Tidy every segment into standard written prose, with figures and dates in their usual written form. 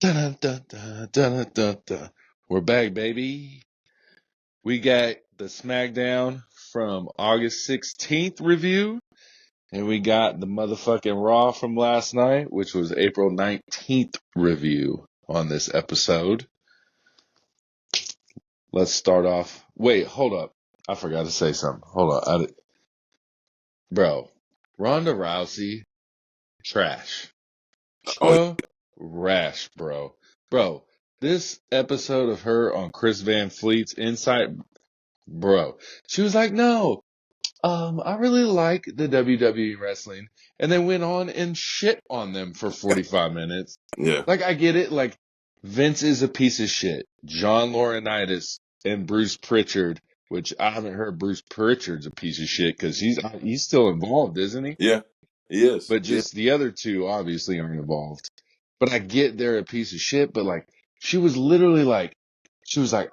Dun, dun, dun, dun, dun, dun. We're back, baby. We got the SmackDown from August 16th review, and we got the motherfucking Raw from last night, which was April 19th review on this episode. Let's start off. Wait, hold up. I forgot to say something. Hold on. Bro, Ronda Rousey, trash. Trash, bro. Bro, this episode of her on Chris Van Fleet's Insight, bro, she was like, no, I really like the WWE wrestling, and then went on and shit on them for 45 minutes. Yeah. Like, I get it. Like, Vince is a piece of shit. John Laurinaitis and Bruce Pritchard, which I haven't heard Bruce Pritchard's a piece of shit because he's still involved, isn't he? Yeah, he is. But just the other two obviously aren't involved. But I get they're a piece of shit, but like, she was like,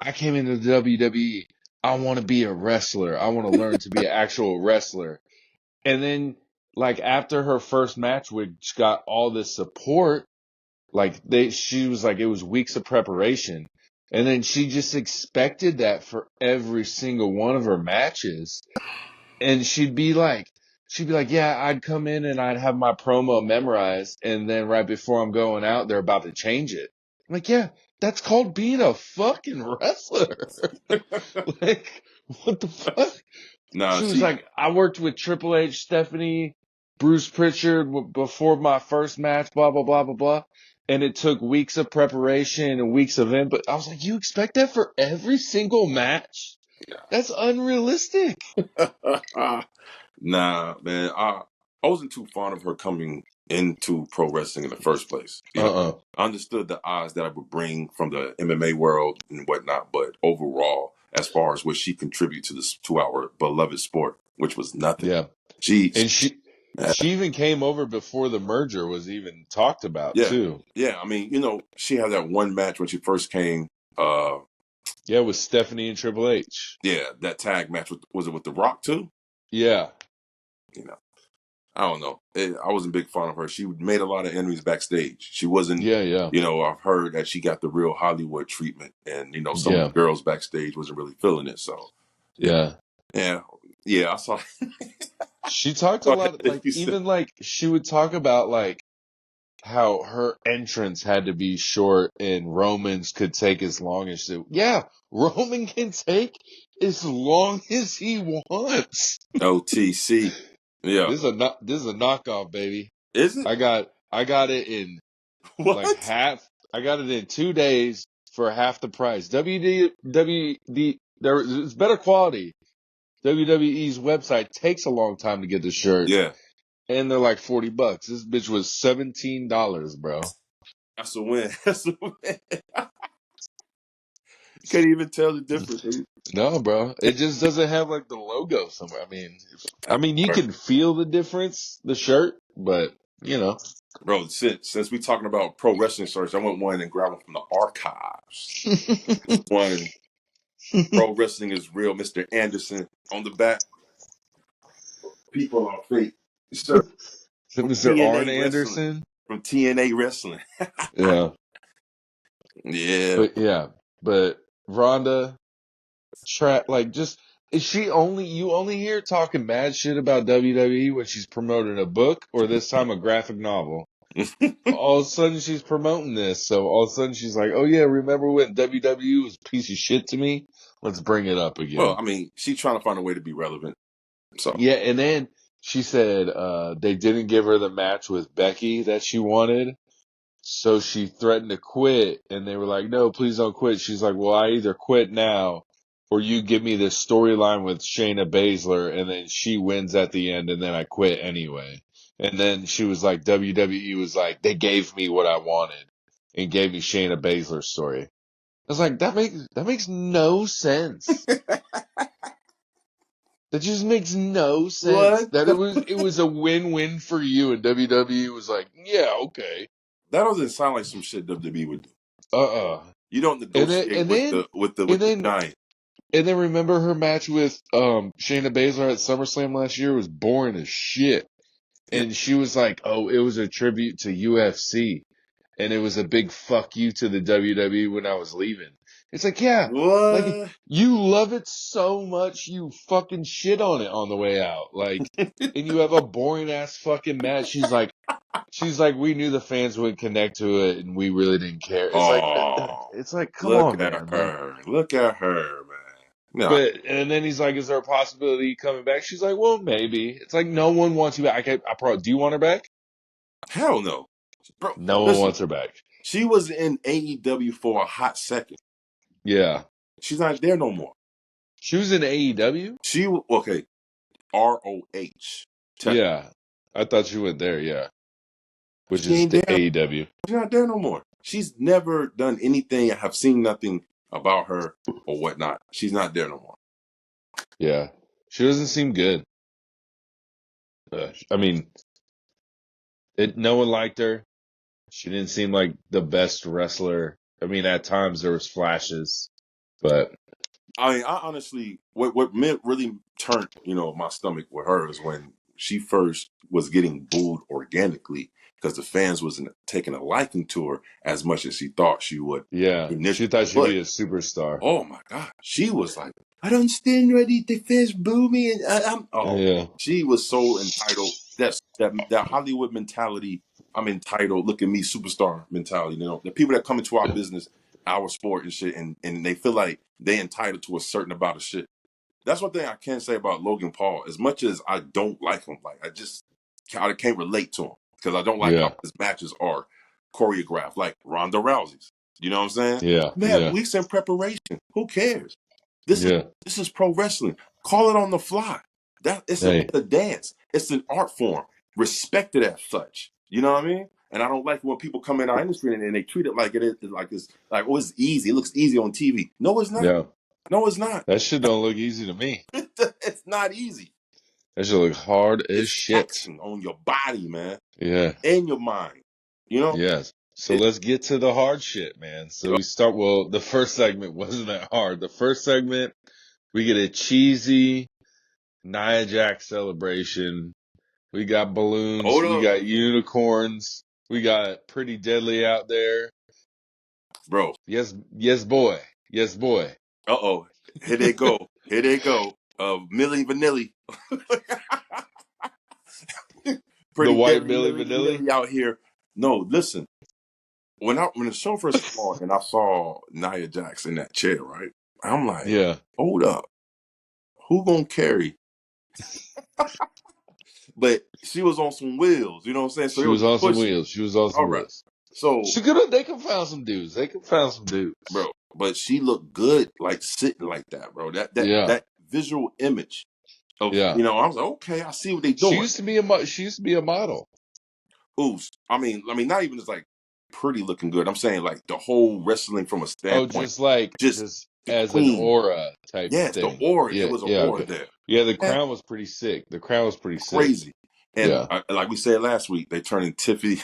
I came into the WWE. I want to be a wrestler. I want to learn to be an actual wrestler. And then, like, after her first match, which got all this support, like, she was like, it was weeks of preparation. And then she just expected that for every single one of her matches. And she'd be like, yeah, I'd come in and I'd have my promo memorized. And then right before I'm going out, they're about to change it. I'm like, yeah, that's called being a fucking wrestler. Like, what the fuck? She was like, I worked with Triple H, Stephanie, Bruce Pritchard before my first match, blah, blah, blah, blah, blah. And it took weeks of preparation and weeks of input. I was like, you expect that for every single match? That's unrealistic. Nah, man. I wasn't too fond of her coming into pro wrestling in the first place. You know, I understood the odds that I would bring from the MMA world and whatnot, but overall, as far as what she contributed to our beloved sport, which was nothing. Yeah. She even came over before the merger was even talked about, too. Yeah, I mean, you know, she had that one match when she first came. Yeah, with Stephanie and Triple H. Yeah, that tag match. Was it with The Rock, too? Yeah. You know, I don't know. I wasn't a big fan of her. She made a lot of enemies backstage. She wasn't, you know, I've heard that she got the real Hollywood treatment. And, you know, some of the girls backstage wasn't really feeling it. So, yeah, I saw. She talked a lot, like, even, like, she would talk about, like, how her entrance had to be short and Roman's could take as long as Roman can take as long as he wants. OTC. Yeah. This is a knockoff, baby. Is it? I got it in like half. I got it in 2 days for half the price. It's better quality. WWE's website takes a long time to get the shirt. Yeah. And they're like $40. This bitch was $17, bro. That's a win. That's a win. You can't even tell the difference. Dude. No, bro. It just doesn't have like the logo somewhere. I mean, you can feel the difference, the shirt, but you know. Bro, since we talking about pro wrestling shirts, I went one and grabbed one from the archives. One Pro Wrestling is Real, Mr. Anderson on the back. People are fake. Sir, Mr. Arn Anderson from TNA Wrestling. Yeah. But Ronda, like, just is you only hear her talking mad shit about WWE when she's promoting a book or this time a graphic novel. All of a sudden she's promoting this, so all of a sudden she's like, "Oh yeah, remember when WWE was a piece of shit to me? Let's bring it up again." Well, I mean, she's trying to find a way to be relevant. So yeah, and then she said they didn't give her the match with Becky that she wanted, so she threatened to quit, and they were like, "No, please don't quit." She's like, "Well, I either quit now, or you give me this storyline with Shayna Baszler, and then she wins at the end, and then I quit anyway." And then she was like, WWE was like, they gave me what I wanted and gave me Shayna Baszler's story. I was like, that makes no sense. That just makes no sense. What? That it was a win-win for you, and WWE was like, yeah, okay. That doesn't sound like some shit WWE would do. You don't negotiate with the giant. And then remember her match with Shayna Baszler at SummerSlam last year was boring as shit. And she was like, oh, it was a tribute to UFC. and it was a big fuck you to the WWE when I was leaving. It's like, yeah, like What? you love it so much, you fucking shit on it on the way out. Like, and you have a boring ass fucking match. She's like, we knew the fans would connect to it, and we really didn't care. Oh, It's like, come look on, at man. Like, her. Look at her, man. No, and then he's like, is there a possibility you coming back? She's like, well, maybe. It's like, no one wants you back. I probably, do you want her back? hell no. Bro, No one listen, wants her back. she was in AEW for a hot second. Yeah. She's not there no more. She was in AEW? Okay, ROH. Yeah. I thought she went there, yeah. Which She is ain't the there. AEW. She's not there no more. She's never done anything. I have seen nothing about her or whatnot. She's not there no more. Yeah. She doesn't seem good. I mean, no one liked her. She didn't seem like the best wrestler. I mean, at times there was flashes, but I mean, I honestly, what really turned, my stomach with her is when she first was getting booed organically because the fans wasn't taking a liking to her as much as she thought she would yeah, she initially. thought she'd But be a superstar. oh my God, she was like, I don't stand ready. The fans boo me, and I'm. Oh, Yeah. she was so entitled. That Hollywood mentality. I'm entitled. Look at me, superstar mentality. The people that come into our business, our sport and shit, and they feel like they entitled to a certain amount of shit. That's one thing I can say about Logan Paul. As much as I don't like him, like I can't relate to him because I don't like how Yeah. his matches are choreographed, like Ronda Rousey's. You know what I'm saying? Yeah. Man, Yeah. weeks in preparation. Who cares? This is Yeah. this is pro wrestling. Call it on the fly. It's Hey. a dance. It's an art form. Respect it as such. You know what I mean? And I don't like when people come in our industry and they treat it like oh, it's easy. It looks easy on TV. No, it's not. Yeah. No, it's not. That shit don't look easy to me. It's not easy. That shit look hard as It's shit. taxing on your body, man, Yeah. and your mind. Yes. So It, let's get to the hard shit, man. So the first segment wasn't that hard. The first segment, we get a cheesy Nia Jax celebration. We got balloons. hold We up, got unicorns. We got Pretty Deadly out there. bro. Yes, yes, boy. Yes, boy. Uh-oh. Here they go. Here they go. Millie Vanilli. The Pretty white deadly Milli Millie Vanilli. Vanilli out here. No, listen. When the show first came on and I saw Nia Jax in that chair, right? I'm like, Yeah. hold up. Who gonna carry? But she was on some wheels, you know what I'm saying? So She it was was on some pushing. wheels. She was on All some right. wheels. So, They could find some dudes. They could find some dudes. bro, but she looked good like sitting like that, bro. Yeah. That visual image of, Yeah. I was like, okay, I see what they She doing. used to be a model. Ooh, I mean, not even just like pretty looking good. I'm saying like the whole wrestling from a Oh, standpoint, just just the as an queen. aura type Yes, the thing. aura. It Yeah, was an yeah, aura okay. there. Yeah, the Man, crown was pretty sick. The crown was pretty sick. crazy. And Yeah, like we said last week, they turning Tiffany,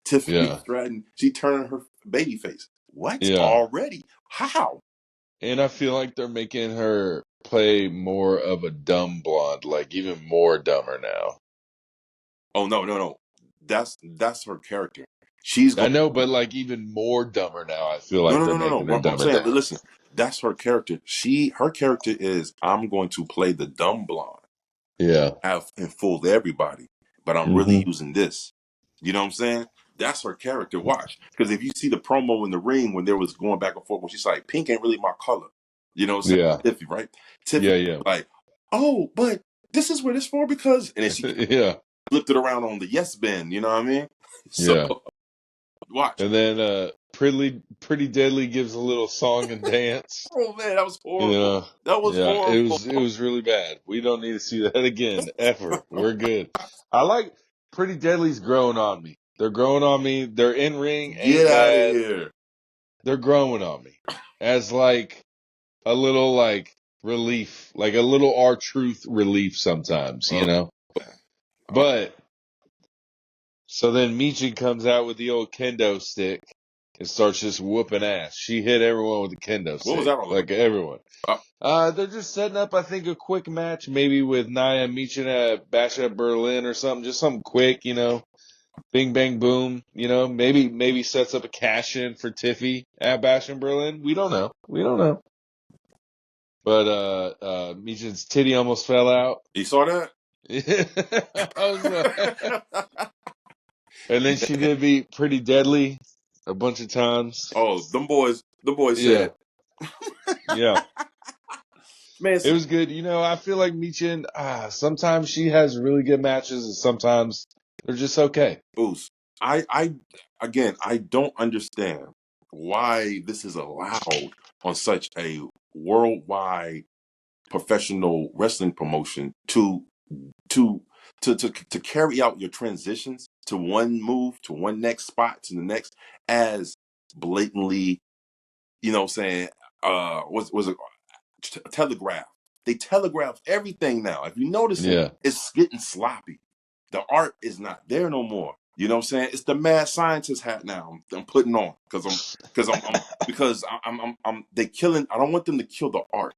Tiffany yeah, Stratton. She turning her baby face. What yeah. already? How? And I feel like they're making her play more of a dumb blonde, like even more dumber now. Oh no. That's her character. She's I going. know, but like even more dumber now. I feel like they're No. making her What I'm dumber saying, down. listen, that's her character. Her character is I'm going to play the dumb blonde. Yeah. Have and fooled everybody, but I'm really Mm-hmm. using this. You know what I'm saying? That's her character. Watch. Because if you see the promo in the ring when there was going back and forth, when she's like, pink ain't really my color. You know what I'm saying? Yeah. Tiffany, right? Tiffany, Yeah. Yeah. like, oh, but this is what it's for because, and then she Yeah. flipped it around on the yes bend. You know what I mean? So, Yeah. watch. And then Pretty Deadly gives a little song and dance. Oh, man, that was You horrible. know, That was yeah, horrible. it was really bad. We don't need to see that again ever. We're good. I like Pretty Deadly's growing on me. They're growing on me. They're in ring, ain't Get out of bad. here. They're growing on me as like a little like relief, like a little R-Truth relief sometimes, you Oh, know. oh, But so then Michin comes out with the old kendo stick and starts just whooping ass. She hit everyone with the kendo what was stick, that all about? like everyone. Uh, They're just setting up, I think, a quick match, maybe with Nia Michin at Bash at Berlin or something. Just something quick, you know. Bing bang boom. You know, maybe sets up a cash in for Tiffy at Bash in Berlin. We don't know. We don't know. But Michin's titty almost fell out. You saw that? I was and then she did be pretty deadly a bunch of times. Oh, them boys Yeah, said, yeah. man, It see, was good. You know, I feel like Michin, sometimes she has really good matches and sometimes they're just okay. Boost. Again, I don't understand why this is allowed on such a worldwide professional wrestling promotion to to carry out your transitions to one move to one next spot to the next as blatantly, you know what I'm saying, was it telegraph. They telegraph everything now. If you notice it, Yeah. it's getting sloppy. The art is not there no more. You know what I'm saying? It's the mad scientist hat now I'm putting on because they killing. I don't want them to kill the art.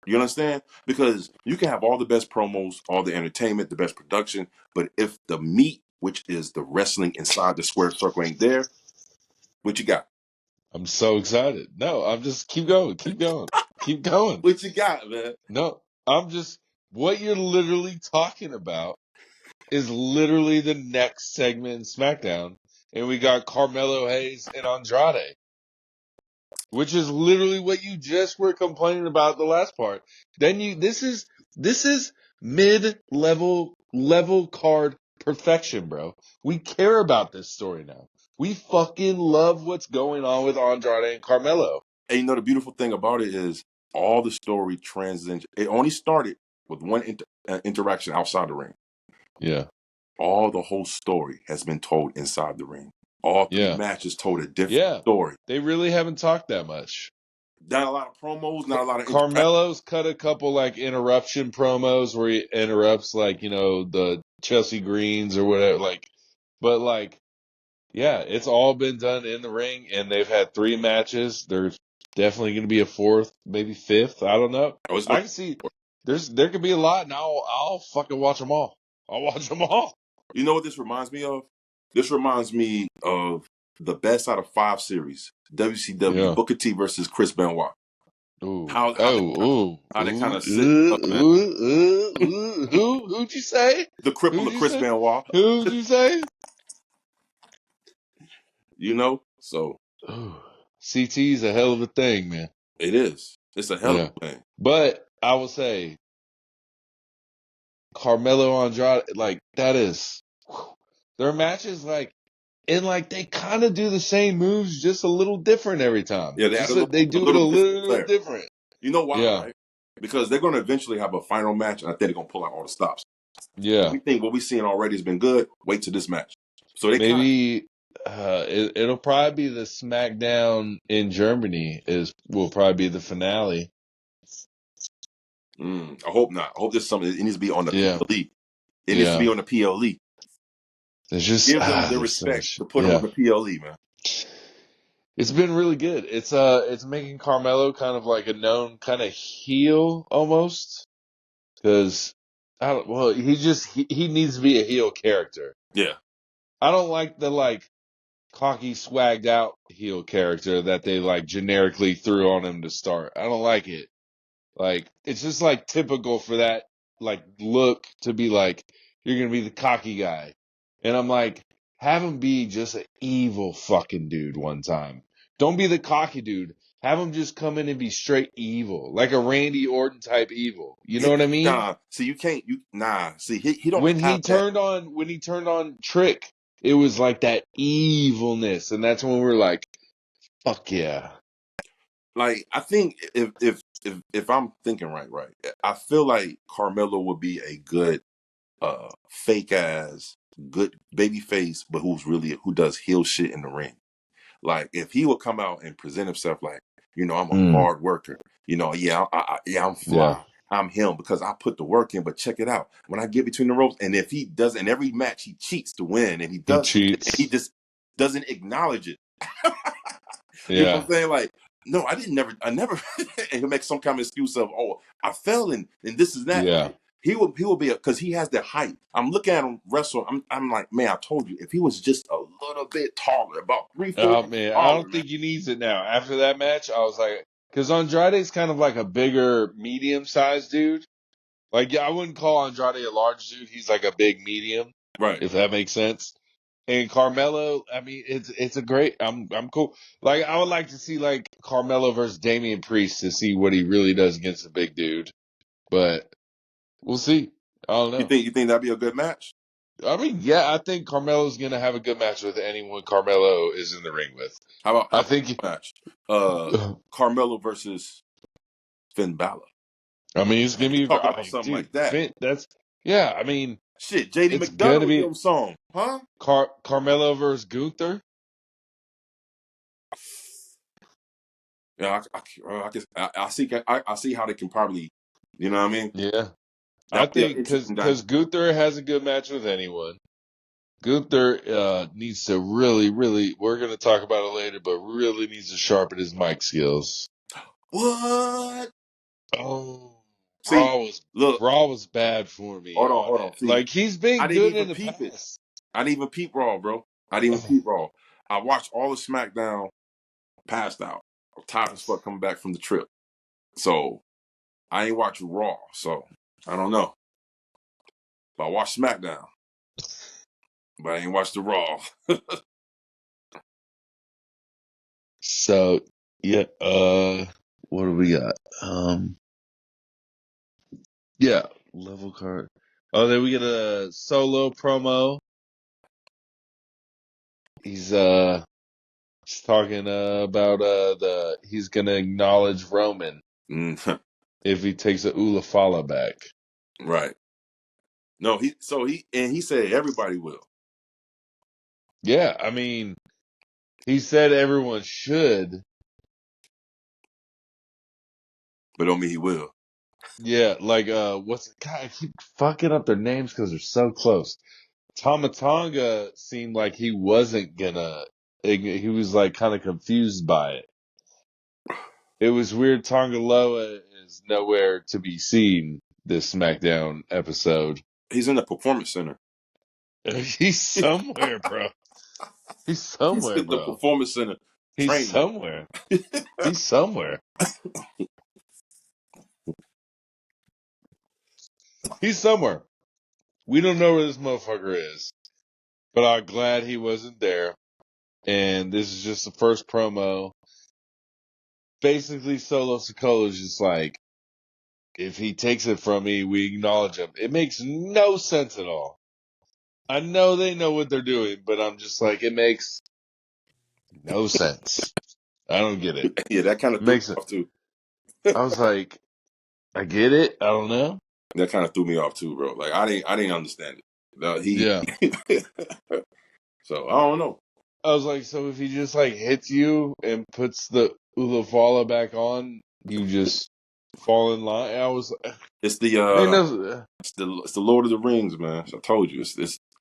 You understand? Because you can have all the best promos, all the entertainment, the best production, but if the meat, which is the wrestling inside the square circle, ain't there, what you got? I'm so excited. No, I'm just keep going, keep going, keep going. What you got, man? No, I'm just, what you're literally talking about is literally the next segment in SmackDown. And we got Carmelo Hayes and Andrade, which is literally what you just were complaining about the last part. Then this is level card perfection, bro. We care about this story now. We fucking love what's going on with Andrade and Carmelo. And you know the beautiful thing about it is all the story transcends. It only started with one interaction outside the ring. Yeah. All the whole story has been told inside the ring. All three Yeah. matches told a different Yeah. story. They really haven't talked that much. Not a lot of promos, not a lot of interactions. Carmelo's cut a couple like interruption promos where he interrupts like, you know, the Chelsea Greens or whatever, like, but like, yeah, it's all been done in the ring and they've had 3 matches. There's definitely going to be a 4th, maybe 5th. I don't know. I can see there could be a lot and I'll fucking watch them all. I'll watch them all. You know what this reminds me of? This reminds me of the best out of 5 series. WCW, Yeah. Booker T versus Chris Benoit. Ooh. How they kind of sit up, man. Who'd you say? The cripple Who'd of you Chris say? Benoit. Who'd you say? You know? So Ooh. CT's a hell of a thing, man. it is. It's a hell of a thing. But I will say, Carmelo Andrade, like, that is, their matches, like, and like, they kind of do the same moves, just a little different every time. Yeah, they add They a do it a little little different. different. You know why, Yeah. right? Because they're going to eventually have a final match, and I think they're going to pull out all the stops. Yeah. We think what we've seen already has been good. Wait till this match. So they maybe it'll probably be the SmackDown in Germany will probably be the finale. I hope not. I hope there's something. It needs to be on the PLE. It needs to be on the PLE. It's just give them the respect to put them on the PLE, man. It's been really good. It's making Carmelo kind of like a known kind of heel almost, because he needs to be a heel character. Yeah, I don't like the like cocky, swagged out heel character that they like generically threw on him to start. I don't like it. Like, it's just like typical for that like look to be like, you're gonna be the cocky guy. And I'm like, have him be just an evil fucking dude one time. Don't be the cocky dude. Have him just come in and be straight evil. Like a Randy Orton type evil. You know what I mean? Nah, see, you can't. See, he don't When have that. When he turned on Trick, it was like that evilness, and that's when we were like, fuck yeah. Like, I think if I'm thinking right, I feel like Carmelo would be a good fake ass good baby face, but who does heel shit in the ring. Like, if he would come out and present himself like, I'm a hard worker. I'm fly. Yeah. I'm him because I put the work in. But check it out. When I get between the ropes, and if he does in every match, he cheats to win, and he cheats. he just doesn't acknowledge it. Yeah. You know what I'm saying? Like, no, I never. And he'll make some kind of excuse of, oh, I fell and this is that. Yeah. He will be because he has the height. I'm looking at him wrestle. I'm like, man, I told you, if he was just a little bit taller, about 3-4 Oh inches man, I taller, don't man. think he needs it now. After that match, I was like, because Andrade's kind of like a bigger, medium-sized dude. Like, yeah, I wouldn't call Andrade a large dude. He's like a big medium, Right. if that makes sense. And Carmelo, I mean, it's a great. I'm cool. Like, I would like to see like Carmelo versus Damian Priest to see what he really does against a big dude. But we'll see. I don't know. You think that'd be a good match? I mean, yeah, I think Carmelo's gonna have a good match with anyone Carmelo is in the ring with. How I about think. the match? Carmelo versus Finn Balor. I mean, it's gonna be. Talk I about mean, something dude, like that. Finn. That's yeah. I mean, Shit, JD it's gonna McDonough be them song, huh? Carmelo versus Gunther. Yeah, I see. I see how they can probably, you know what I mean? Yeah, I That'd be an think interesting because dynamic. Gunther has a good match with anyone. Gunther needs to really, really. We're gonna talk about it later, but really needs to sharpen his mic skills. What? Oh, See, look, Raw was bad for me on hold it. on. See, Like he's I been didn't good even in the peep it. past. I didn't even peep Raw, bro. I didn't even peep Raw. I watched all of SmackDown, passed out. I'm tired as fuck coming back from the trip. So I ain't watch Raw. So I don't know. But I watched SmackDown, but I ain't watched the Raw. So yeah, what do we got? Yeah, level card. Oh, then we get a solo promo. He's talking about he's gonna acknowledge Roman Mm, if he takes a Ulafala back. right. No, he said everybody will, Yeah, I mean, he said everyone should. but don't mean he will. Yeah, like what's God? I keep fucking up their names because they're so close. Tomatonga seemed like he wasn't gonna. He was like kind of confused by it. It was weird. Tongaloa is nowhere to be seen this SmackDown episode. He's in the performance center. He's somewhere, bro. He's He's somewhere, in the bro. performance center He's training. somewhere. He's somewhere. He's somewhere. We don't know where this motherfucker is, but I'm glad he wasn't there. And this is just the first promo. Basically, Solo Sikoa's just like, if he takes it from me, we acknowledge him. It makes no sense at all. I know they know what they're doing, but I'm just like, it makes no sense. I don't get it. Yeah, that kind of It threw me makes it. off too. I was like, I get it. I don't know. That kind of threw me off too, bro. Like I didn't understand it. No, he. Yeah. So I don't know. I was like, so if he just like hits you and puts the Ulafala back on, you just fall in line. I was, It's the ain't no, it's the Lord of the Rings, man. I told you,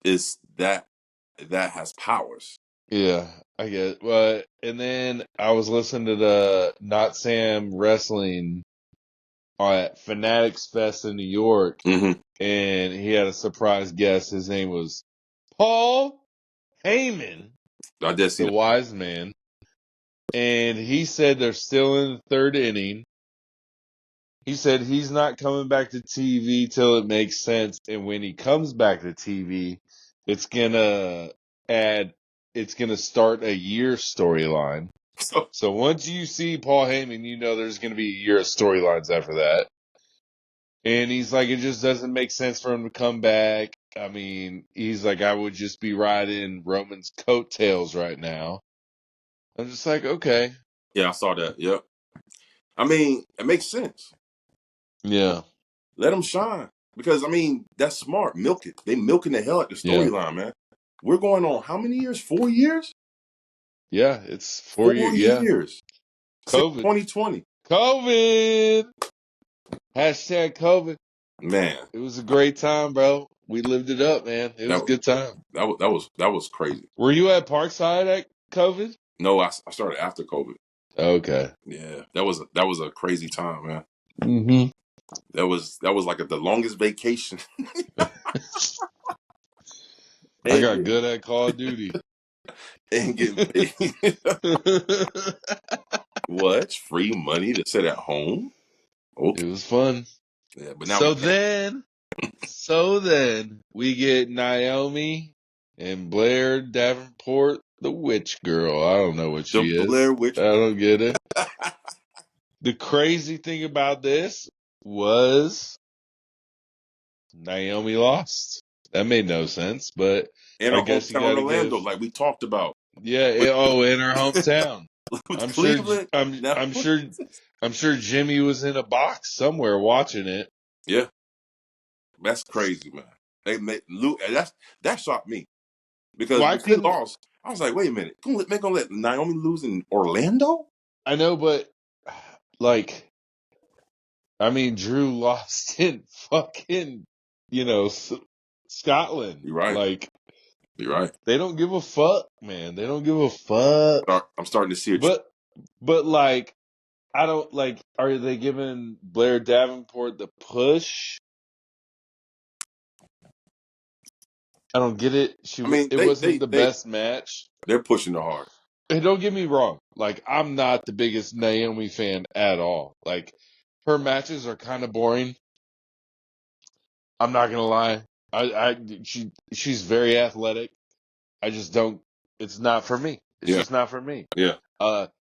it's that has powers. yeah, I get it. But, and then I was listening to the Not Sam Wrestling at Fanatics Fest in New York, Mm-hmm. and he had a surprise guest. His name was Paul Heyman, I did see the that. wise man. And he said they're still in the third inning. He said he's not coming back to TV till it makes sense. And when he comes back to TV, it's gonna it's gonna start a year storyline. So, So once you see Paul Heyman, you know there's gonna be a year of storylines after that. And he's like, it just doesn't make sense for him to come back. I mean, he's like, I would just be riding Roman's coattails right now. I'm just like, okay. yeah, I saw that. Yep. I mean, it makes sense. Yeah. Let him shine because I mean that's smart. Milk it. They milking the hell out the Yeah. storyline, man. We're going on how many years? 4 years? Yeah. It's 4 years. 4 Yeah. years since COVID. 2020. COVID. Hashtag COVID. Man, It was a great time, bro. We lived it up, man. It was that a good time. that was crazy. Were you at Parkside at COVID? No, I started after COVID. Okay. Yeah, that was a crazy time, man. Mm-hmm. That was like the longest vacation. I got and, good at Call of Duty. and getting paid. What? Free money to sit at home? Okay. It was fun. Yeah, but now we So can't. then we get Naomi and Blair Davenport, the witch girl. I don't know what The she Blair is. Witch. I don't get it. The crazy thing about this was Naomi lost. That made no sense, but In I our guess you hometown, got to Orlando, give. like we talked about. Yeah. With, In her hometown. with I'm sure. Cleveland. Now, I'm sure. I'm sure Jimmy was in a box somewhere watching it. yeah, that's crazy, man. They made Luke. That shocked me because Why when she couldn't lost, I was like, wait a minute, gonna let Naomi lose in Orlando? I know? But like, I mean, Drew lost in fucking, Scotland. You're right. Like, You're right. they don't give a fuck, man. They don't give a fuck. I'm starting to see a. But like, I don't like. Are they giving Blair Davenport the push? I don't get it. I mean, It wasn't the best match. they're pushing the hard. And don't get me wrong. Like, I'm not the biggest Naomi fan at all. Like, her matches are kind of boring. I'm not gonna lie. She's very athletic. I just don't. It's not for me. It's Yeah, just not for me. yeah.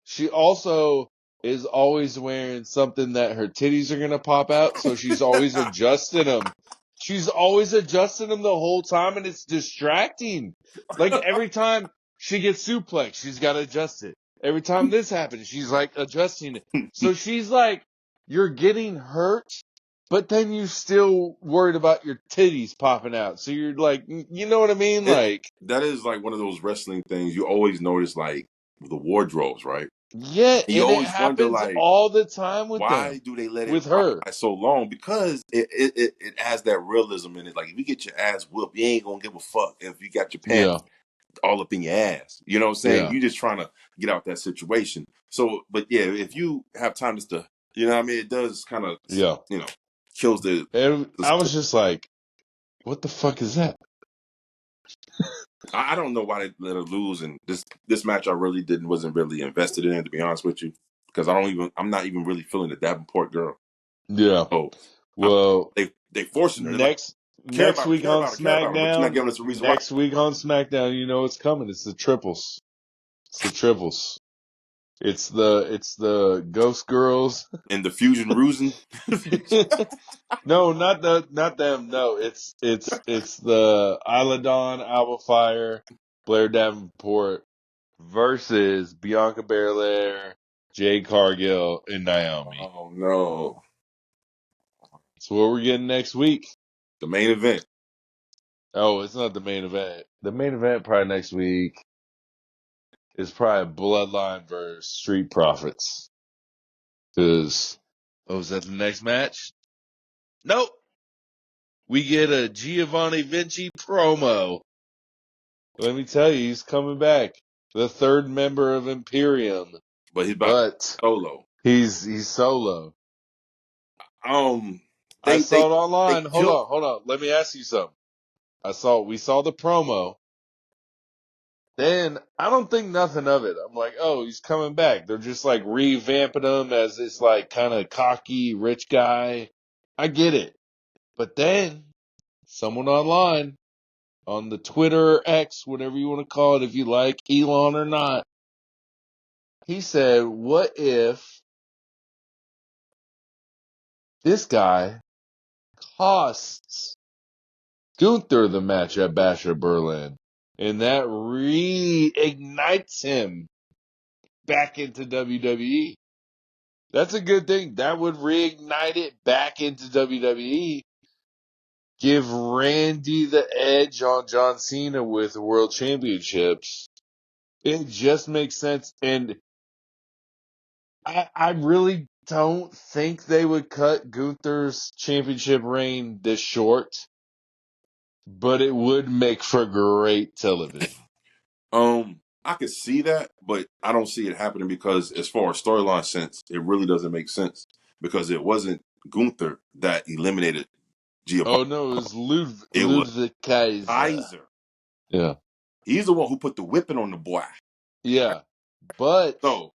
She also is always wearing something that her titties are gonna pop out, so she's always adjusting them. She's always adjusting them the whole time, and it's distracting. Like every time she gets suplex, she's got to adjust it. Every time this happens, she's like adjusting it. So she's like, you're getting hurt, but then you still worried about your titties popping out. So you're like, you know what I mean? Like, That is like one of those wrestling things you always notice, like the wardrobes, right? yeah, And you and it always wonder, happens like, all the time with why them, do they let it with ride her. so long? Because it has that realism in it. Like, if you get your ass whooped, you ain't gonna give a fuck if you got your pants Yeah, all up in your ass. You know what I'm saying? yeah, You just trying to get out that situation. So, but yeah, if you have time just to, you know what I mean? It does kind of, yeah. you know, kills the. And I was just like, what the fuck is that? I don't know why they let her lose, and this match I really wasn't really invested in, to be honest with you, because I'm not even really feeling the Davenport girl. Yeah. So Well, they forcing her. They're like, next week on care about her, but you're not SmackDown, giving us a reason why. you know it's coming. It's the triples. It's the triples. It's the Ghost Girls. And the Fusion Rusin. No, not them. No, it's the Isladon, Alba Fire, Blair Davenport versus Bianca Belair, Jade Cargill, and Naomi. Oh no, That's what we're getting next week. the main event. Oh, it's not the main event. The main event probably next week is probably Bloodline versus Street Profits. Because, is that the next match? Nope. We get a Giovanni Vinci promo. Let me tell you, he's coming back. The third member of Imperium. But he's about But solo. he's solo. I They saw they it they online. killed. Hold on. Let me ask you something. We saw the promo. Then I don't think nothing of it. I'm like, oh, he's coming back. They're just like revamping him as this like kind of cocky rich guy. I get it. But then someone online on the Twitter X, whatever you want to call it, if you like Elon or not, he said, what if this guy costs Gunther the match at Bash at Berlin? And that reignites him back into WWE. That's a good thing. That would reignite it back into WWE. Give Randy the edge on John Cena with the World Championships. It just makes sense. And I really don't think they would cut Gunther's championship reign this short. But it would make for great television. I could see that, but I don't see it happening because, as far as storyline sense, it really doesn't make sense because it wasn't Gunther that eliminated Giovanni. Oh no, it was It was Ludwig Kaiser. Kaiser. Yeah. He's the one who put the whipping on the boy. Yeah. But So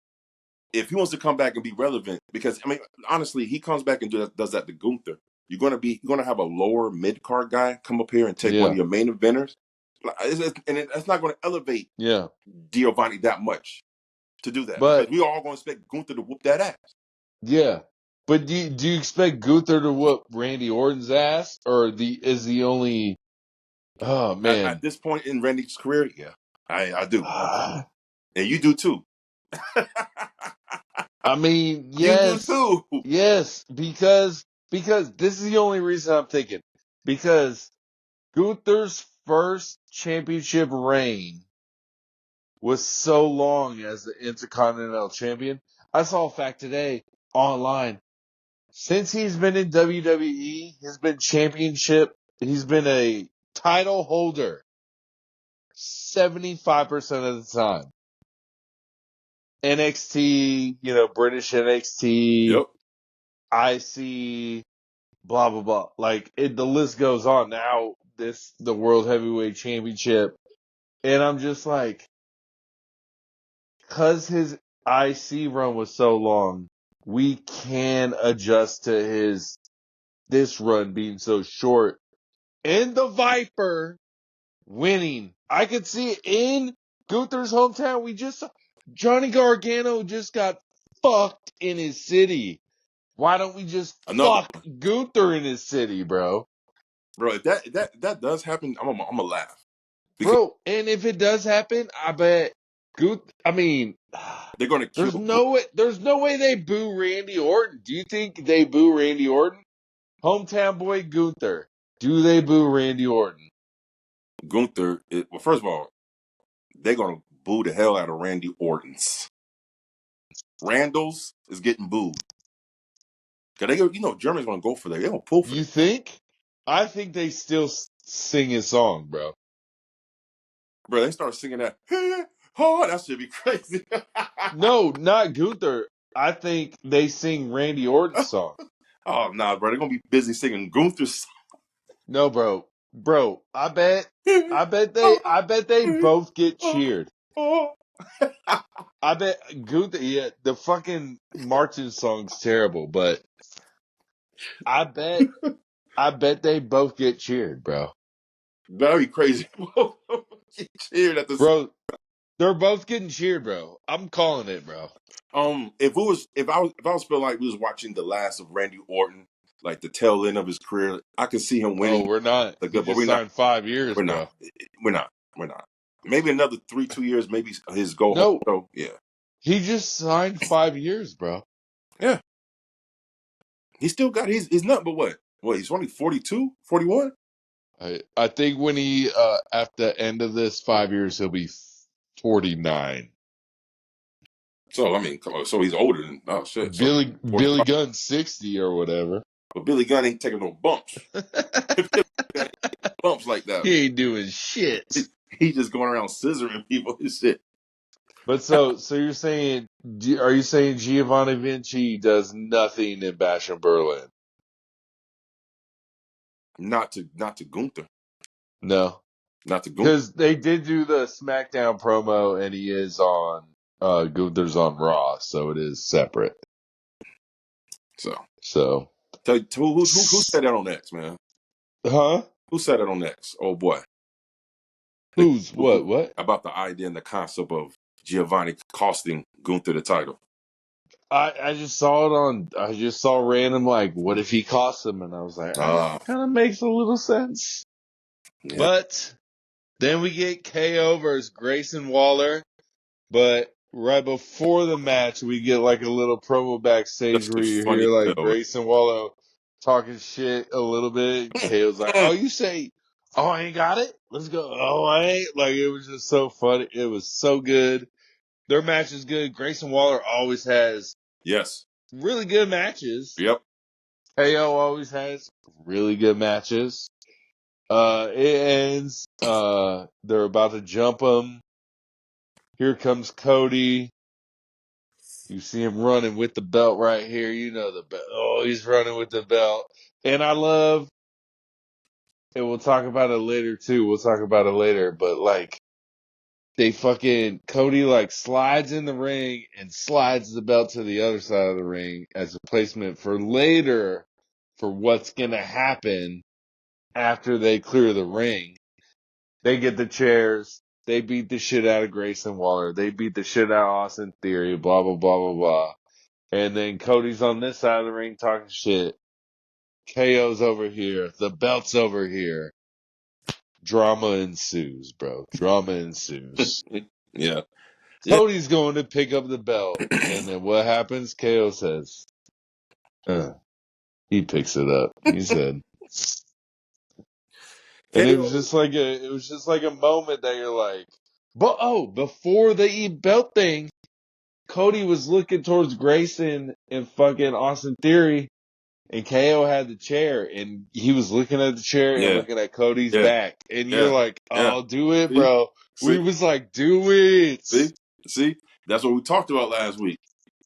if he wants to come back and be relevant, because I mean, honestly, he comes back and does that to Gunther. You're gonna have a lower mid card guy come up here and take one yeah. of your main eventers, and that's not going to elevate Yeah. Giovanni that much to do that because But we all going to expect Gunther to whoop that ass. yeah. But do you expect Gunther to whoop Randy Orton's ass, or is the only? Oh At man. this point in Randy's career, yeah, I do, and you do too. I mean, You do yes, too. yes, because this is the only reason I'm thinking. Because Gunther's first championship reign was so long as the Intercontinental Champion. I saw a fact today online. Since he's been in WWE, he's been a title holder 75% of the time. NXT, British NXT, Yep. IC, blah, blah, blah. Like, the list goes on. Now, the World Heavyweight Championship. And I'm just like, cause his IC run was so long, we can adjust to this run being so short. And the Viper winning. I could see it in Gunther's hometown. Johnny Gargano just got fucked in his city. Why don't we just Another fuck one, Gunther in his city, bro? bro. If that does happen, I'm gonna laugh because Bro, and if it does happen, I bet I mean, they're gonna kill there's no way they boo Randy Orton. Do you think they boo Randy Orton? Hometown boy Gunther. Do they boo Randy Orton? Gunther. Well, first of all, they're gonna boo the hell out of Randy Orton's. Randall's is getting booed. Cause Germany's gonna go for that. They're gonna pull for You that. think? I think they still sing his song, bro. Bro, they start singing that. Oh, that should be crazy. No, not Gunther. I think they sing Randy Orton's song. Oh nah, bro, they're gonna be busy singing Gunther's. No, bro. Bro, I bet they both get cheered. I bet Gunther, yeah, the fucking marching song's terrible, but I bet they both get cheered, bro. That'd be crazy. Get cheered at the. Bro, they're both getting cheered, bro. I'm calling it, bro. If I was feeling like we was watching the last of Randy Orton, like the tail end of his career, I could see him Oh, winning. we're not. But He just we're not. signed 5 years, We're not. bro. We're not. We're not. Maybe another 2 years. Maybe his go home No, show. Yeah. he just signed 5 years, bro. Yeah. He still got. He's not. But what? What? He's only 42, 41. I think when he at the end of this 5 years, he'll be 49. So I mean, come on. So he's older than shit. So Billy 45. Gunn's 60 or whatever. But Billy Gunn ain't taking no bumps. Bumps like that. He ain't doing shit. He's just going around scissoring people and shit. But so you're saying, are you saying Giovanni Vinci does nothing in Bash and Berlin? Not to Gunther. No, Not to Gunther. because they did do the SmackDown promo, and he is on Gunther's on Raw, so it is separate. So Who said that on X, man? huh? Who said it on X? Oh boy. Who's what? About the idea and the concept of Giovanni costing Gunther the title. I just saw random, like, what if he costs him? And I was like, kind of makes a little sense. Yeah. But then we get KO versus Grayson Waller. But right before the match, we get like a little promo backstage That's where you funny. hear like Grayson Waller talking shit a little bit. KO's like, oh, I ain't got it? Let's go. Oh, I ain't. Like, it was just so funny. It was so good. Their match is good. Grayson Waller always has really good matches. Yep. KO always has really good matches. It ends. They're about to jump him. Here comes Cody. You see him running with the belt right here. You know the belt. Oh, he's running with the belt. And I love, and we'll talk about it later too. We'll talk about it later. But like, Cody like slides in the ring and slides the belt to the other side of the ring as a placement for later for what's going to happen after they clear the ring. They get the chairs. They beat the shit out of Grayson Waller. They beat the shit out of Austin Theory, blah, blah, blah, blah, blah. And then Cody's on this side of the ring talking shit. KO's over here. The belt's over here. Drama ensues, bro. Drama ensues. Yeah. Cody's going to pick up the belt. And then what happens? KO says, he picks it up. He said, and it was just like a moment that you're like, but before the belt thing, Cody was looking towards Grayson and fucking Austin Theory, and KO had the chair, and he was looking at the chair and looking at Cody's back, and you're like, oh, do it, bro. We was like, do it. See, that's what we talked about last week.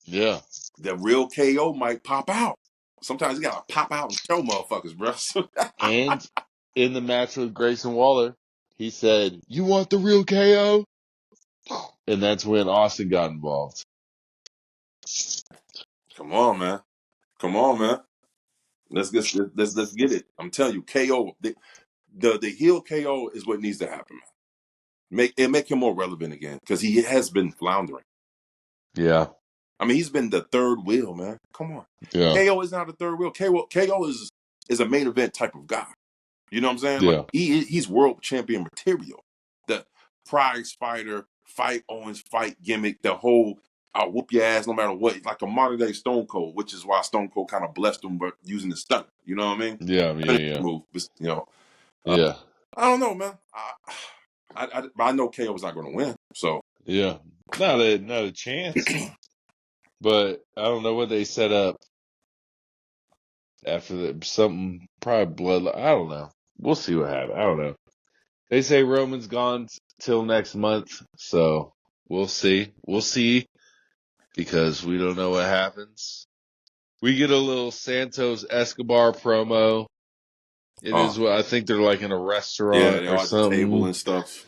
Yeah, the real KO might pop out. Sometimes you gotta pop out and show motherfuckers, bro. and in the match with Grayson Waller, he said, "You want the real KO?" And that's when Austin got involved. Come on, man. Let's get it. I'm telling you, KO. The heel KO is what needs to happen, man. Make him more relevant again because he has been floundering. Yeah, I mean, he's been the third wheel, man. Come on. yeah. KO is not a third wheel. KO is a main event type of guy. You know what I'm saying? Yeah. Like he's world champion material. The prize fighter, fight Owens, fight gimmick, the whole I'll whoop your ass no matter what, like a modern day Stone Cold, which is why Stone Cold kind of blessed him but using the stunt. You know what I mean? Yeah. Move, you know. Yeah. I don't know, man. I know KO was not going to win, so yeah, not a chance. But I don't know what they set up after something, probably bloodline. I don't know. We'll see what happens. I don't know. They say Roman's gone till next month, so we'll see. We'll see because we don't know what happens. We get a little Santos Escobar promo. It is what I think they're like in a restaurant they're or at the table something. and stuff.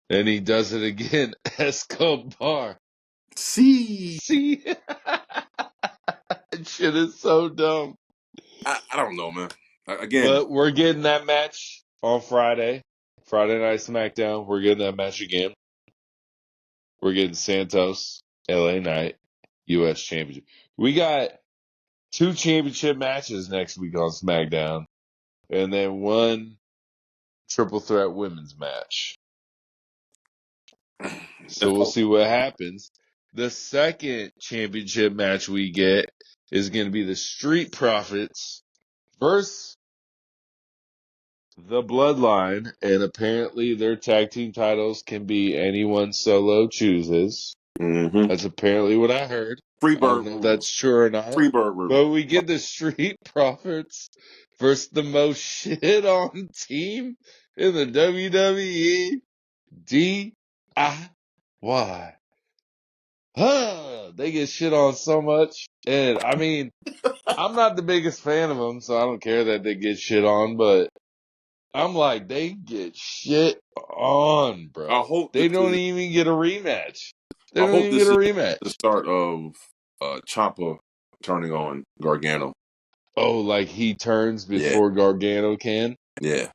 And he does it again. Escobar. See. That shit is so dumb. I don't know, man. Again. But we're getting that match on Friday. Friday Night SmackDown. We're getting that match again. We're getting Santos, LA Knight, U.S. Championship. We got 2 championship matches next week on SmackDown. And then 1 triple threat women's match. So we'll see what happens. The second championship match we get is going to be the Street Profits versus the Bloodline. And apparently their tag team titles can be anyone Solo chooses. Mm-hmm. That's apparently what I heard. Freebird I don't know if that's true or not. Freebird. But we get the Street Profits versus the most shit on team in the WWE. DIY. They get shit on so much. And I mean, I'm not the biggest fan of them, so I don't care that they get shit on, but I'm like, they get shit on, bro. They don't even get a rematch. They don't even get a rematch. The start of Ciampa turning on Gargano. Oh, like he turns before Gargano can? Yeah.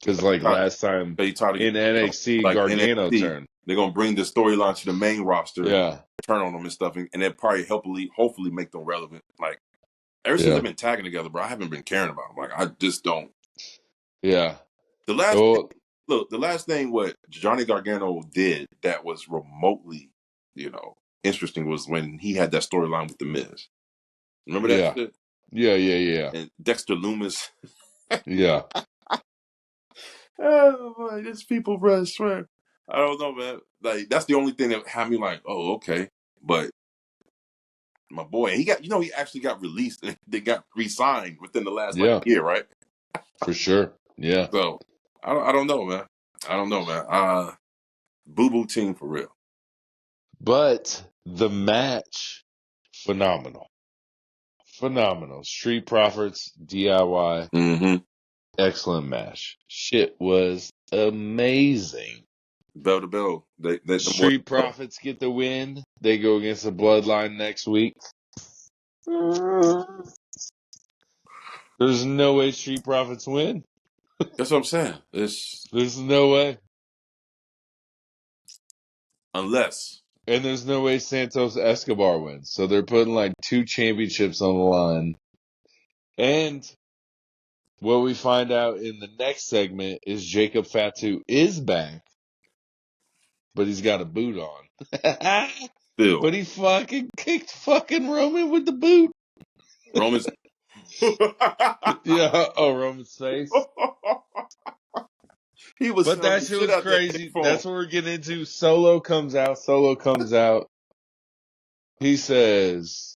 Because like last time in NXT, like Gargano NXT, turned. They're going to bring the storyline to the main roster. Yeah. Turn on them and stuff. And then probably hopefully make them relevant. Like, ever since they've been tagging together, bro, I haven't been caring about them. Like, I just don't. Yeah. The last thing what Johnny Gargano did that was remotely, interesting was when he had that storyline with The Miz. Remember that shit? Yeah. And Dexter Loomis. Yeah. Oh, boy, these people, bro, I swear. I don't know, man. Like, that's the only thing that had me like, oh, okay. But my boy, he actually got released and they got re-signed within the last year, right? For sure. Yeah. So, I don't know, man. Boo-boo team for real. But the match Phenomenal. Street Profits, DIY. Mm-hmm. Excellent match. Shit was amazing. Bell to bell. Street Profits get the win. They go against the Bloodline next week. There's no way Street Profits win. That's what I'm saying. There's no way. Unless. And there's no way Santos Escobar wins. So they're putting like 2 championships on the line. And what we find out in the next segment is Jacob Fatu is back. But he's got a boot on. Still. But he fucking kicked fucking Roman with the boot. Roman's. Yeah. Oh, Roman's face. He was. But that shit was crazy. That's what we're getting into. Solo comes out. He says,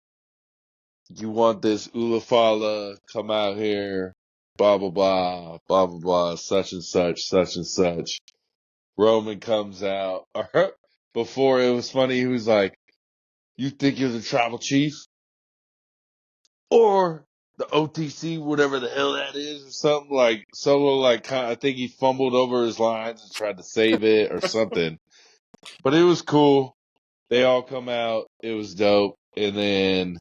"You want this Ulafala? Come out here. Blah blah blah. Blah blah blah. Such and such. Such and such." Roman comes out. Before it was funny. He was like, "You think you're the tribal chief? Or the OTC, whatever the hell that is, or something like Solo, like I think he fumbled over his lines and tried to save it or something. But it was cool. They all come out. It was dope. And then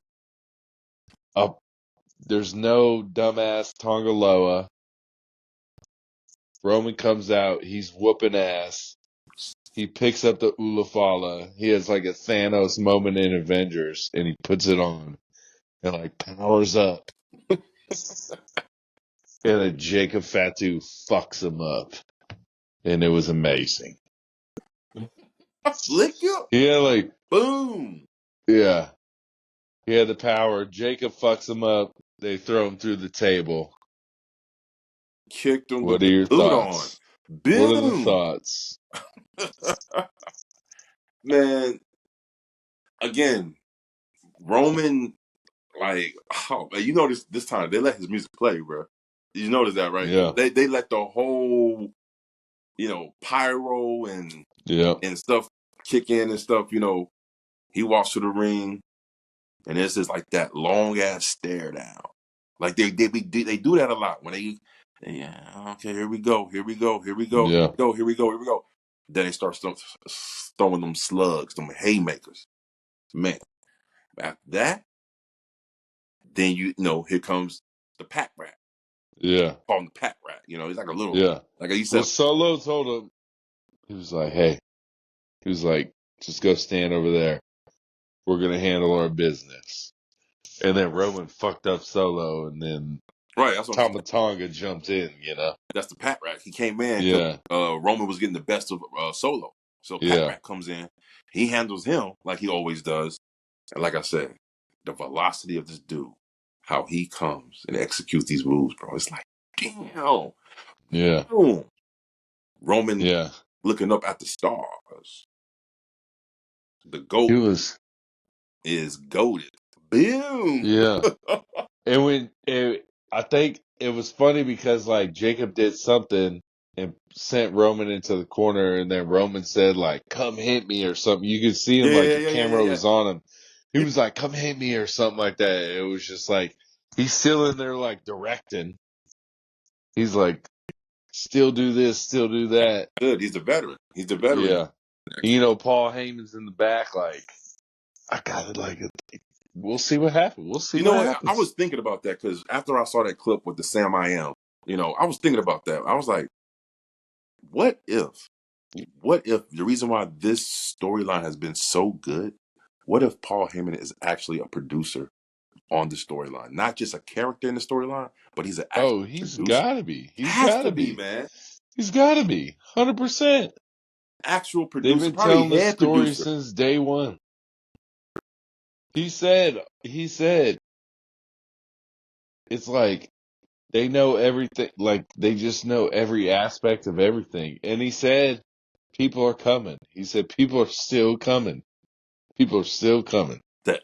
there's no dumbass Tongaloa. Roman comes out. He's whooping ass. He picks up the Ulafala. He has like a Thanos moment in Avengers, and he puts it on and like powers up. And then Jacob Fatu fucks him up. And it was amazing. Flick you? Yeah, like boom. Yeah. He had the power. Jacob fucks him up. They throw him through the table. Kicked him What with are your the boot thoughts? on. Boom. What are the thoughts? Man, again, Roman, like, oh man, you notice this time they let his music play, bro. You notice that, right? Yeah. They let the whole, pyro and stuff kick in and stuff. He walks to the ring, and it's just like that long ass stare down. Like they do that a lot when okay, here we go. Then they start throwing them slugs, them haymakers. Man, after that, then here comes the pack rat. Yeah. Call him the pack rat. He's like a little. Yeah. Like you said. Well, Solo told him, he was like, hey, just go stand over there. We're going to handle our business. And then Roman fucked up Solo, and then Tama Tonga jumped in, That's the Pat Rat. He came in. Yeah. Roman was getting the best of Solo. So Pat Rat comes in. He handles him like he always does. And like I said, the velocity of this dude, how he comes and executes these moves, bro. It's like, damn. Yeah. Boom. Roman looking up at the stars. The GOAT is goated. Boom. Yeah. And I think it was funny because like Jacob did something and sent Roman into the corner, and then Roman said like, "Come hit me" or something. You could see him the camera was on him. He was like, "Come hit me" or something like that. It was just like he's still in there like directing. He's like, still do this, still do that. Good. He's a veteran. Yeah. Paul Heyman's in the back like, I got it like we'll see what happens. We'll see what happens. I was thinking about that because after I saw that clip with the Sam I Am, I was thinking about that. I was like, what if the reason why this storyline has been so good, what if Paul Heyman is actually a producer on the storyline? Not just a character in the storyline, but he's an actual he's producer. Gotta be. He's has to be, man. He's gotta be. 100%. Actual producer. They've been telling the story since day one. He said, it's like they know everything, like they just know every aspect of everything. And he said, people are coming. He said, people are still coming. People are still coming. The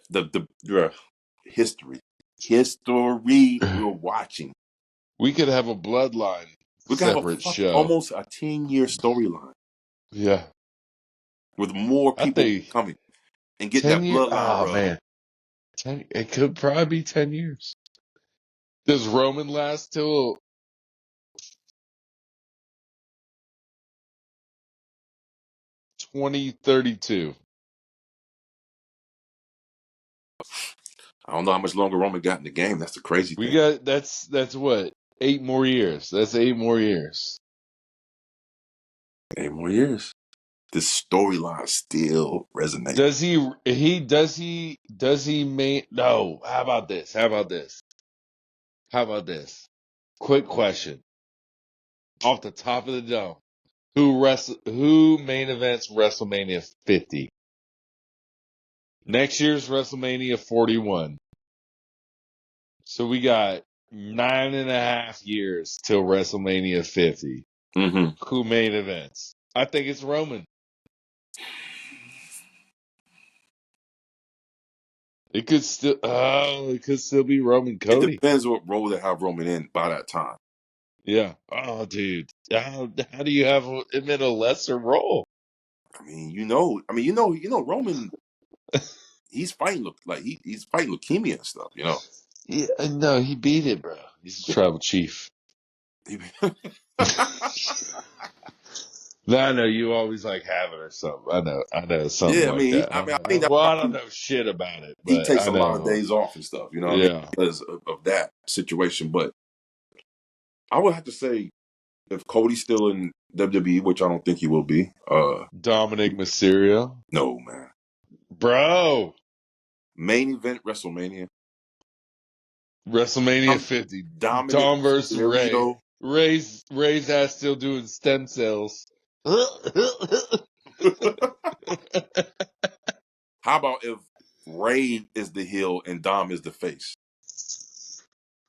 history we're watching. We could have a Bloodline separate show. Almost a 10-year storyline. Yeah. With more people coming and get that Bloodline rub. Man. It could probably be 10 years. Does Roman last till 2032? I don't know how much longer Roman got in the game. That's the crazy We thing. got that's what? 8 more years. That's 8 more years. 8 more years. This storyline still resonates. Does he make no, how about this? Quick question. Off the top of the dome. Who main events WrestleMania 50? Next year's WrestleMania 41. So we got 9.5 years till WrestleMania 50. Mm-hmm. Who main events? I think it's Roman. It could still be Roman It Cody. depends what role they have Roman in by that time. Yeah. Oh, dude. How do you have him in a lesser role? I mean, Roman. He's fighting he's fighting leukemia and stuff. Yeah, no, he beat it, bro. He's a tribal chief. No, I know you always like have it or something. I know something Yeah, I like mean, that. I don't know shit about it, he but takes I a lot of know. days off and stuff. Yeah, Because of that situation. But I would have to say, if Cody's still in WWE, which I don't think he will be, Dominic Mysterio, no man. bro. Main event WrestleMania. WrestleMania 50, Dominic Dom versus Ray. Mysterio. Ray's ass still doing stem cells. How about if Ray is the heel and Dom is the face?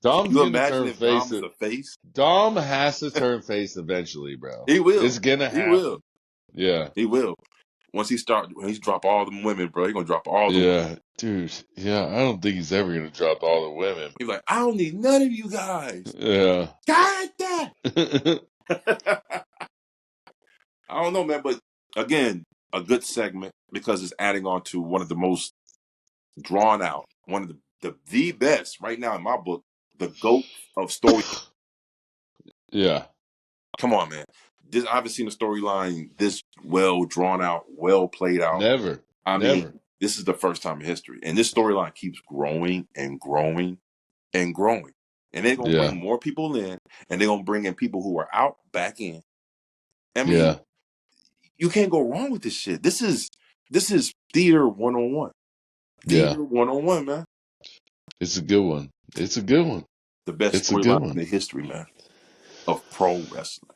Can Dom's you gonna imagine turn if Dom face. is the face? Dom has to turn face eventually, bro. He will. It's gonna He will. happen. Yeah. He will. When he's drop all them women, bro. He's gonna drop all the women. Yeah, dude. Yeah, I don't think he's ever gonna drop all the women. He's like, I don't need none of you guys. Yeah. God damn. I don't know, man, but again, a good segment because it's adding on to one of the most drawn out, one of the best right now in my book, the GOAT of story. Yeah. Come on, man. I haven't seen a storyline this well drawn out, well played out. Never. I mean, this is the first time in history. And this storyline keeps growing and growing and growing. And they're going to bring more people in, and they're going to bring in people who are out, back in. I mean, you can't go wrong with this shit. This is theater 101. Theater 101, man. It's a good one. It's a good one. The best storyline in the history, man, of pro wrestling.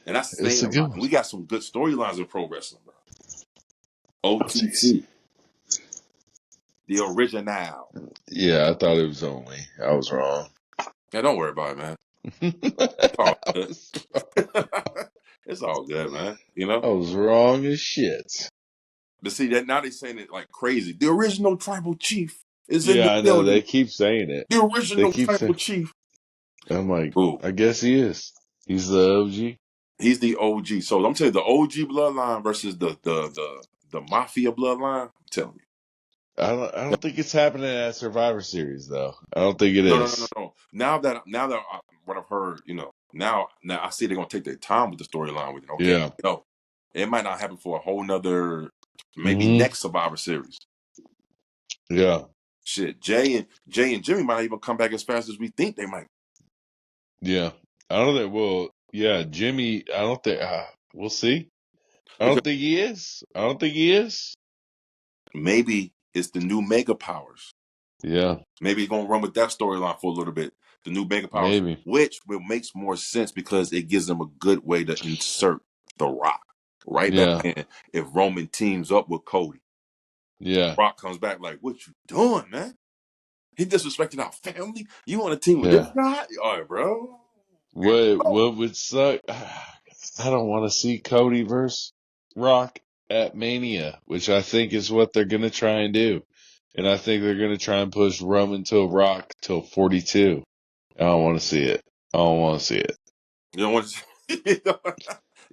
And that's saying a lot. We got some good storylines in pro wrestling, bro. OTC. The original. Yeah, I thought it was only. I was wrong. Yeah, don't worry about it, man. It's all good. It's all good, man. I was wrong as shit. But see, that now they're saying it like crazy. The original tribal chief is in the building. Yeah, I know. They keep saying it. The original tribal chief. I'm like, I guess he is. He's the OG. He's the OG. So I'm telling you, the OG bloodline versus the mafia bloodline. I'm telling you. I don't think it's happening at Survivor Series though. I don't think it is. No. Now that what I've heard, now I see they're gonna take their time with the storyline with it. Okay, it might not happen for a whole nother maybe next Survivor Series. Yeah. Shit, Jay and Jimmy might not even come back as fast as we think they might. Yeah, I don't think. Well, yeah, Jimmy. I don't think. We'll see. I don't think he is. Maybe it's the new Mega Powers. Yeah. Maybe he's gonna run with that storyline for a little bit. The new Mega Powers, which makes more sense because it gives them a good way to insert The Rock right back in. If Roman teams up with Cody, Rock comes back like, "What you doing, man? He disrespected our family. You on a team with this guy? All right, bro." What would suck? I don't want to see Cody versus Rock at Mania, which I think is what they're gonna try and do, and I think they're gonna try and push Roman to Rock till 42. I don't want to see it. I don't want to see it. You don't want to. I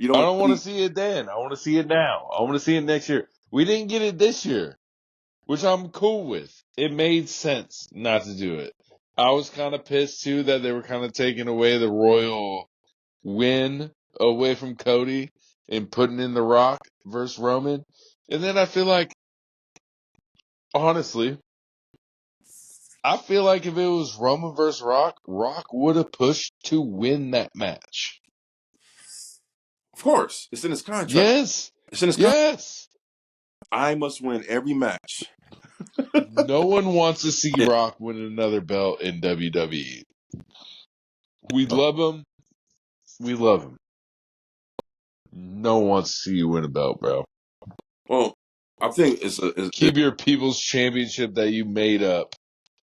don't want to see it then. I want to see it now. I want to see it next year. We didn't get it this year. which I'm cool with. It made sense not to do it. I was kind of pissed too that they were kind of taking away the royal win away from Cody and putting in The Rock versus Roman. And then I feel like, honestly, if it was Roman versus Rock, Rock would have pushed to win that match. Of course, it's in his contract. Yes. It's in his contract. Yes. I must win every match. No one wants to see Rock win another belt in WWE. We love him. We love him. No one wants to see you win a belt, bro. Well, I think keep your people's championship that you made up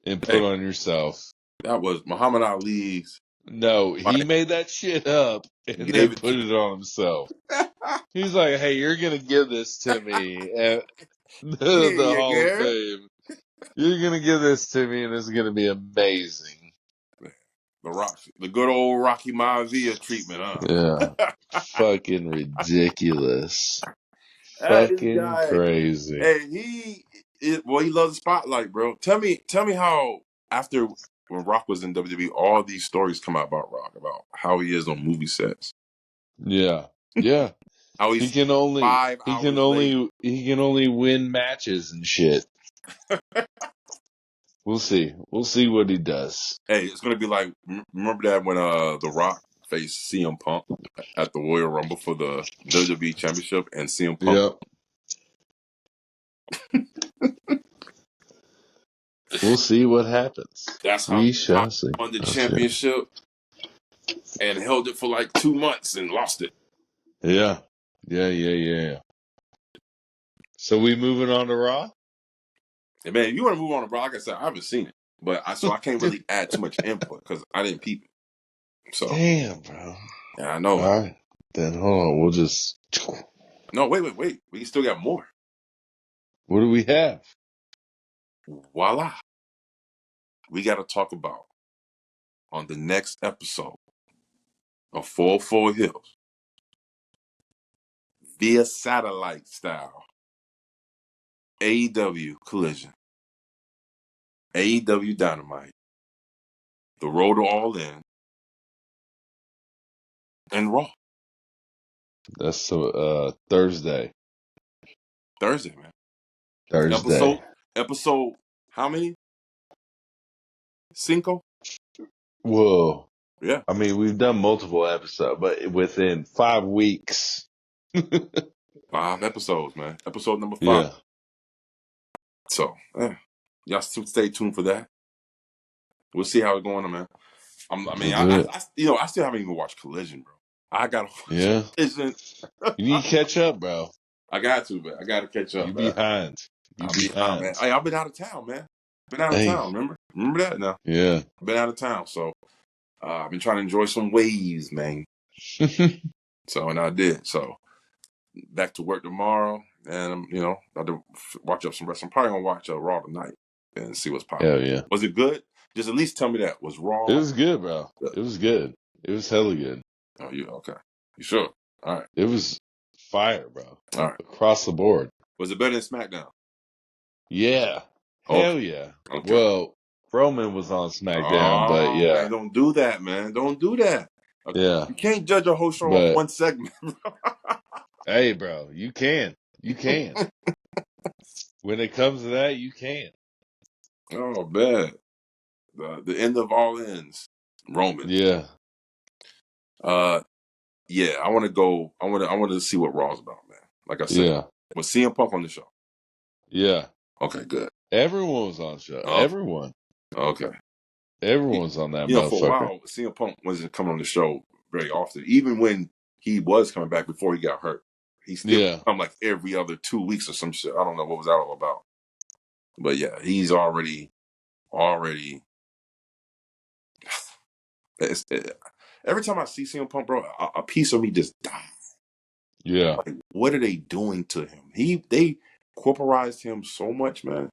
and put on yourself. That was Muhammad Ali's. No, he made that shit up and then put it on himself. He's like, "Hey, you're gonna give this to me at the Hall of Fame. You're gonna give this to me, and it's gonna be amazing." The Rock, the good old Rocky Maivia treatment, huh? Yeah, fucking ridiculous. Fucking crazy. Hey, he loves the spotlight, bro. Tell me how after when Rock was in WWE, all these stories come out about Rock, about how he is on movie sets. Yeah. How he can only win matches and shit. We'll see what he does. Hey, it's gonna be like, remember that when The Rock faced CM Punk at the Royal Rumble for the WWE Championship, and CM Punk. Yep. We'll see what happens. That's how we shall see. Won the championship and held it for like 2 months and lost it. Yeah. So we moving on to Raw? Hey, man, if you want to move on to Raw, like I said, I haven't seen it, but I can't really add too much input because I didn't peep it. So damn, bro. Yeah, I know. All right, then hold on. We'll just. No, wait. We still got more. What do we have? Voila. We got to talk about on the next episode of 404 Heelz via satellite style. AEW Collision, AEW Dynamite, The Road to All In, and Raw. That's Thursday. Thursday, man. Thursday. Episode how many? 5? Whoa. Yeah. I mean, we've done multiple episodes, but within 5 weeks. 5 episodes, man. Episode number 5. Yeah. So, y'all stay tuned for that. We'll see how it's going, man. I still haven't even watched Collision, bro. I gotta watch Collision. You need to catch up, bro. I got to, man. I gotta catch up. You behind. You behind, man. Hey, I've been out of town, man. Been out of town. Remember that now? Yeah. Been out of town, so I've been trying to enjoy some waves, man. And I did. So back to work tomorrow, and I have to watch up some wrestling. I'm probably gonna watch Raw tonight and see what's popping. Hell yeah. Was it good? Just at least tell me that. Was Raw? It was good, bro. It was good. It was hella good. Oh, you okay? You sure? All right. It was fire, bro. All right. Across the board. Was it better than SmackDown? Yeah. Hell yeah. Okay. Well, Roman was on SmackDown, but yeah. Man, don't do that, man. Don't do that. Okay. Yeah. You can't judge a whole show on one segment. Hey, bro, you can. You can. When it comes to that, you can. Oh, bad. The end of all ends. Roman. Yeah. Yeah, I want to go. I want to see what Raw's about, man. Like I said, was CM Punk on the show? Yeah. Okay, good. Everyone was on the show. Everyone. Okay. Everyone's on that motherfucker. For a while, CM Punk wasn't coming on the show very often. Even when he was coming back before he got hurt, he still come like every other 2 weeks or some shit. I don't know what was that all about. But yeah, he's already. Every time I see CM Punk, bro, a piece of me just dies. Yeah. Like, what are they doing to him? They corporized him so much, man.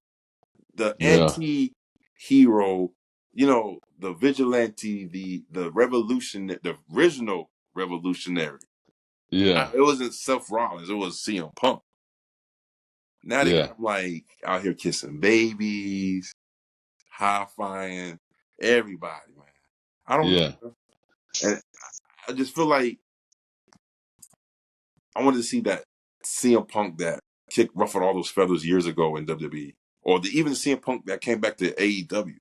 The anti-hero, the vigilante, the revolution, the original revolutionary. Yeah. It wasn't Seth Rollins. It was CM Punk. Now they got him like out here kissing babies, high-fiving everybody, man. I don't know. And I just feel like I wanted to see that CM Punk that ruffled all those feathers years ago in WWE, or even the CM Punk that came back to AEW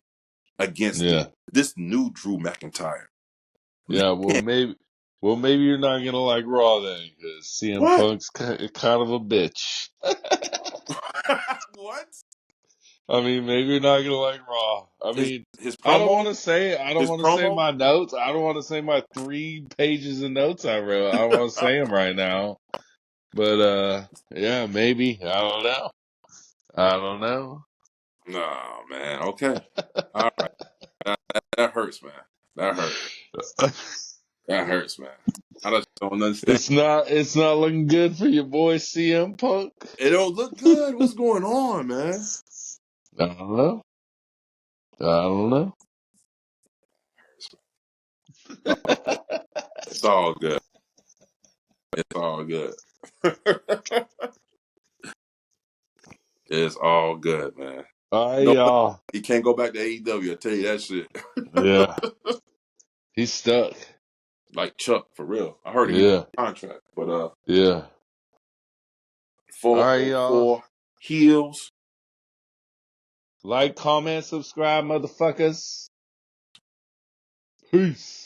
against this new Drew McIntyre. Yeah, well maybe you're not gonna like Raw then, because CM Punk's kind of a bitch. What? I mean, maybe you're not gonna like Raw. I mean, his promo, I don't want to say promo? my notes. I don't want to say my 3 pages of notes I wrote. I don't want to say them right now. But yeah, maybe. I don't know. No, man. Okay. All right. That hurts, man. That hurts. That hurts, man. I just don't understand. It's not looking good for your boy CM Punk. It don't look good. What's going on, man? I don't know. It's all good. It's all good. It's all good, man. All right, y'all. He can't go back to AEW. I tell you that shit. Yeah. He's stuck. Like Chuck, for real. I heard he got a contract, but yeah. 404 Heelz. Like, comment, subscribe, motherfuckers. Peace.